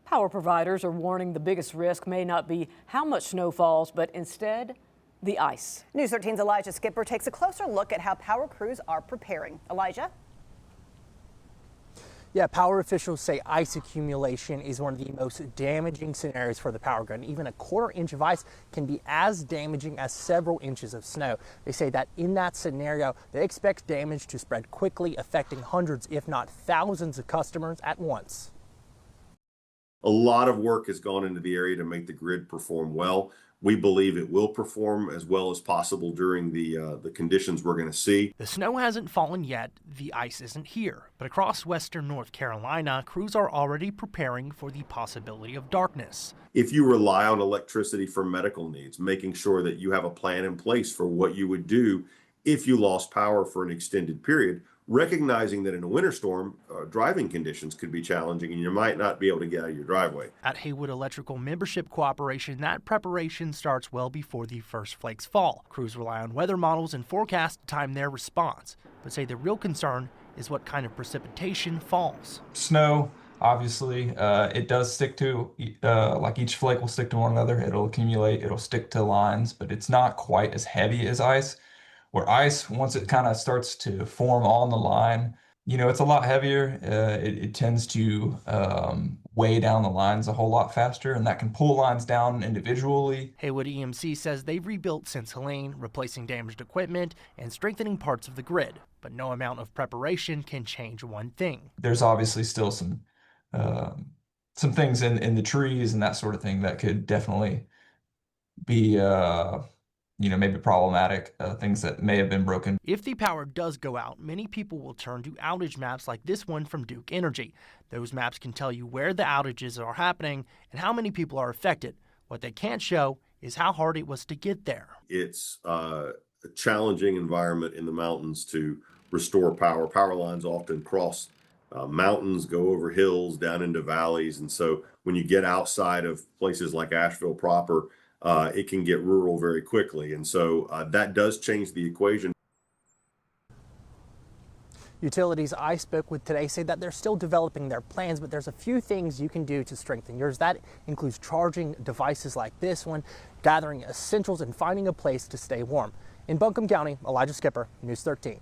Power providers are warning the biggest risk may not be how much snow falls, but instead the ice. News 13's Elijah Skipper takes a closer look at how power crews are preparing. Elijah? Yeah, power officials say ice accumulation is one of the most damaging scenarios for the power grid. Even a quarter-inch of ice can be as damaging as several inches of snow. They say that in that scenario, they expect damage to spread quickly, affecting hundreds, if not thousands of customers at once. A lot of work has gone into the area to make the grid perform well. We believe it will perform as well as possible during the conditions we're going to see. The snow hasn't fallen yet, the ice isn't here, but across western North Carolina, crews are already preparing for the possibility of darkness. If you rely on electricity for medical needs, making sure that you have a plan in place for what you would do if you lost power for an extended period, recognizing that in a winter storm, driving conditions could be challenging and you might not be able to get out of your driveway. At Haywood Electrical Membership Cooperation, that preparation starts well before the first flakes fall. Crews rely on weather models and forecasts to time their response, but say the real concern is what kind of precipitation falls. Snow, obviously, it does stick to, like each flake will stick to one another. It'll accumulate, it'll stick to lines, but it's not quite as heavy as ice. Where ice, once it kind of starts to form on the line, it's a lot heavier. It tends to weigh down the lines a whole lot faster, and that can pull lines down individually. Haywood EMC says they've rebuilt since Helene, replacing damaged equipment and strengthening parts of the grid. But no amount of preparation can change one thing. There's obviously still some things in the trees and that sort of thing that could definitely be maybe problematic, things that may have been broken. If the power does go out, many people will turn to outage maps like this one from Duke Energy. Those maps can tell you where the outages are happening and how many people are affected. What they can't show is how hard it was to get there. It's a challenging environment in the mountains to restore power. Power lines often cross mountains, go over hills, down into valleys. And so when you get outside of places like Asheville proper, it can get rural very quickly. And so that does change the equation. Utilities I spoke with today say that they're still developing their plans, but there's a few things you can do to strengthen yours. That includes charging devices like this one, gathering essentials, and finding a place to stay warm. In Buncombe County, Elijah Skipper, News 13.